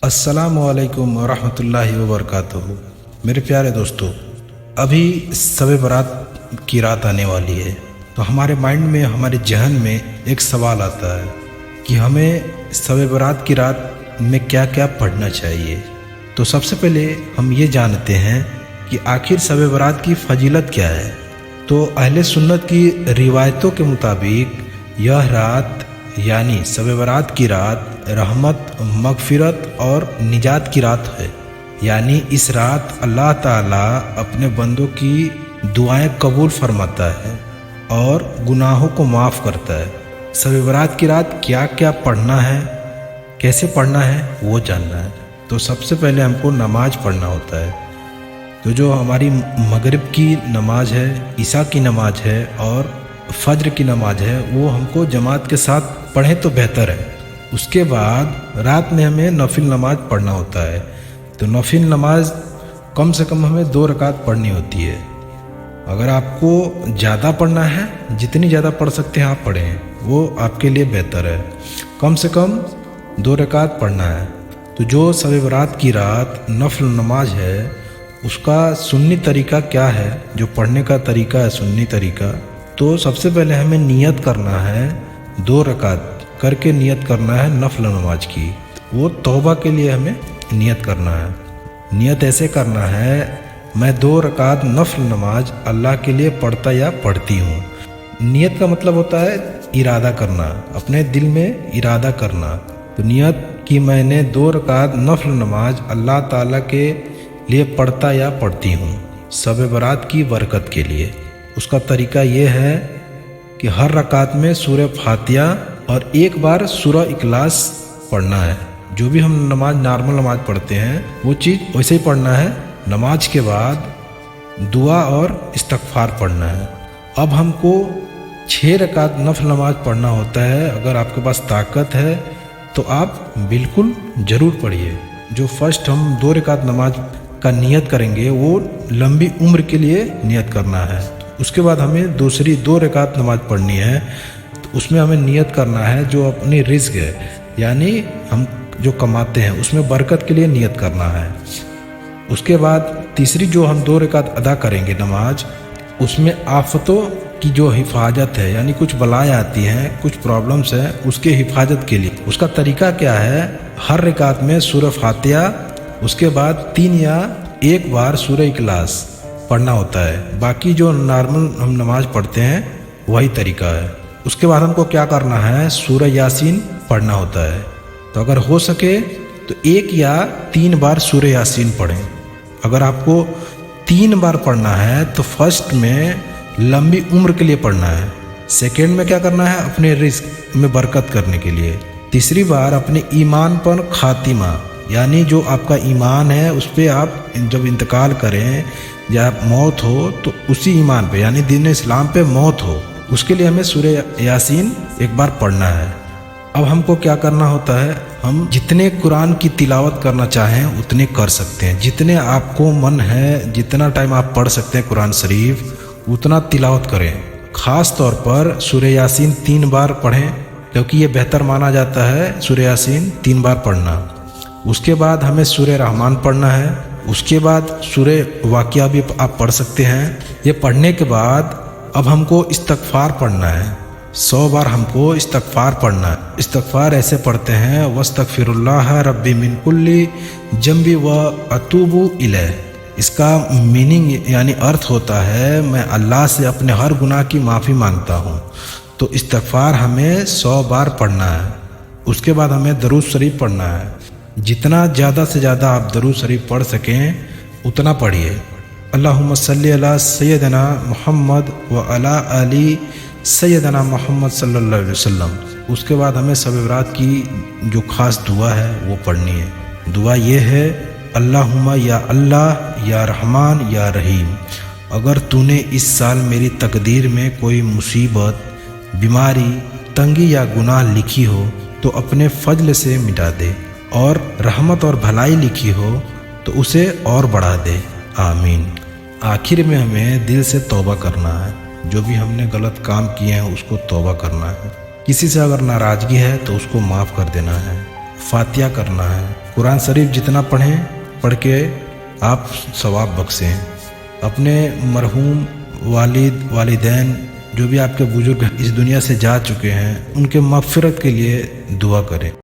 अस्सलामुअलैकुम वरहमतुल्लाहि वबरकातुहू। मेरे प्यारे दोस्तों, अभी शब बारात की रात आने वाली है, तो हमारे माइंड में, हमारे जहन में एक सवाल आता है कि हमें शब बारात की रात में क्या क्या पढ़ना चाहिए। तो सबसे पहले हम ये जानते हैं कि आखिर शब बारात की फजीलत क्या है। तो अहले सुन्नत की रिवायतों के मुताबिक यह रात यानी शब बारात की रात रहमत, मगफिरत और निजात की रात है। यानी इस रात अल्लाह ताला अपने बंदों की दुआएं कबूल फरमाता है और गुनाहों को माफ़ करता है। शब बारात की रात क्या क्या पढ़ना है, कैसे पढ़ना है, वो जानना है। तो सबसे पहले हमको नमाज पढ़ना होता है। तो जो हमारी मगरिब की नमाज है, ईशा की नमाज है और फज्र की नमाज है, वो हमको जमात के साथ पढ़ें तो बेहतर है। उसके बाद रात में हमें नफिल नमाज पढ़ना होता है। तो नफिल नमाज कम से कम हमें 2 रकात पढ़नी होती है। अगर आपको ज़्यादा पढ़ना है, जितनी ज़्यादा पढ़ सकते हैं आप पढ़ें, वो आपके लिए बेहतर है। कम से कम 2 रकात पढ़ना है। तो जो शब बारात की रात नफिल नमाज है, उसका सुन्नी तरीका क्या है, जो पढ़ने का तरीका है सुन्नी तरीका। तो सबसे पहले हमें नियत करना है, 2 रकात करके नियत करना है नफल नमाज की। वो तौबा के लिए हमें नियत करना है। नियत ऐसे करना है, मैं 2 रकात नफल नमाज अल्लाह के लिए पढ़ता या पढ़ती हूँ। नियत का मतलब होता है इरादा करना, अपने दिल में इरादा करना। तो नियत कि मैंने 2 रकात नफल नमाज अल्लाह ताला के लिए पढ़ता या पढ़ती हूँ शब बारात की बरकत के लिए। उसका तरीका ये है कि हर रकात में सूरह फातिहा और एक बार सूरह इखलास पढ़ना है। जो भी हम नमाज नॉर्मल नमाज पढ़ते हैं वो चीज़ वैसे ही पढ़ना है। नमाज के बाद दुआ और इस्तगफार पढ़ना है। अब हमको 6 रकात नफल नमाज पढ़ना होता है। अगर आपके पास ताकत है तो आप बिल्कुल ज़रूर पढ़िए। जो फर्स्ट हम 2 रकात नमाज का नियत करेंगे वो लंबी उम्र के लिए नियत करना है। उसके बाद हमें दूसरी 2 रकात नमाज पढ़नी है। तो उसमें हमें नियत करना है जो अपनी रिज़्क है, यानी हम जो कमाते हैं उसमें बरकत के लिए नियत करना है। उसके बाद तीसरी जो हम 2 रकात अदा करेंगे नमाज, उसमें आफतों की जो हिफाजत है, यानी कुछ बलाएं आती हैं, कुछ प्रॉब्लम्स हैं, उसके हिफाजत के लिए। उसका तरीका क्या है, हर रकात में सूरह फातिहा, उसके बाद 3 या 1 बार सूरह इखलास पढ़ना होता है। बाकी जो नॉर्मल हम नमाज पढ़ते हैं वही तरीका है। उसके बाद हमको क्या करना है, सूरह यासीन पढ़ना होता है। तो अगर हो सके तो 1 या 3 बार सूरह यासीन पढ़ें। अगर आपको 3 बार पढ़ना है तो फर्स्ट में लंबी उम्र के लिए पढ़ना है। सेकेंड में क्या करना है, अपने रिस्क में बरकत करने के लिए। तीसरी बार अपने ईमान पर खातिमा, यानी जो आपका ईमान है उस पर आप जब इंतकाल करें या मौत हो तो उसी ईमान पे, यानी दीन इस्लाम पे मौत हो, उसके लिए हमें सूरह यासीन 1 बार पढ़ना है। अब हमको क्या करना होता है, हम जितने कुरान की तिलावत करना चाहें उतने कर सकते हैं। जितने आपको मन है, जितना टाइम आप पढ़ सकते हैं कुरान शरीफ, उतना तिलावत करें। ख़ास तौर पर सूरह यासीन 3 बार पढ़ें, क्योंकि ये बेहतर माना जाता है सूरह यासीन 3 बार पढ़ना। उसके बाद हमें सूरह रहमान पढ़ना है। उसके बाद सूरह वाक़िया भी आप पढ़ सकते हैं। ये पढ़ने के बाद अब हमको इस्तगफार पढ़ना है। 100 बार हमको इस्तगफार पढ़ना है। इस्तगफार ऐसे पढ़ते हैं, वस्तगफिरुल्लाह रब्बी मिन कुल्ली जंबी व अतूबु इलैह। इसका मीनिंग यानी अर्थ होता है, मैं अल्लाह से अपने हर गुनाह की माफ़ी मांगता हूँ। तो इस्तगफार हमें 100 बार पढ़ना है। उसके बाद हमें दरूद शरीफ पढ़ना है। जितना ज़्यादा से ज़्यादा आप दरूद शरीफ पढ़ सकें उतना पढ़िए। अल्लाहुम्मा सल्ली अला सय्यदना मुहम्मद व अला अली सय्यदना मुहम्मद सल्लल्लाहु अलैहि वसल्लम। उसके बाद हमें शब बारात की जो ख़ास दुआ है वो पढ़नी है। दुआ ये है, अल्लाहुम्मा या अल्लाह या रहमान या रहीम, अगर तूने इस साल मेरी तकदीर में कोई मुसीबत, बीमारी, तंगी या गुनाह लिखी हो तो अपने फजल से मिटा दे, और रहमत और भलाई लिखी हो तो उसे और बढ़ा दे, आमीन। आखिर में हमें दिल से तौबा करना है। जो भी हमने गलत काम किए हैं उसको तौबा करना है। किसी से अगर नाराज़गी है तो उसको माफ़ कर देना है। फातिहा करना है। कुरान शरीफ जितना पढ़ें, पढ़ के आप सवाब बख्शें। अपने मरहूम वालिद वालिदैन जो भी आपके बुजुर्ग इस दुनिया से जा चुके हैं, उनके मग़फ़िरत के लिए दुआ करें।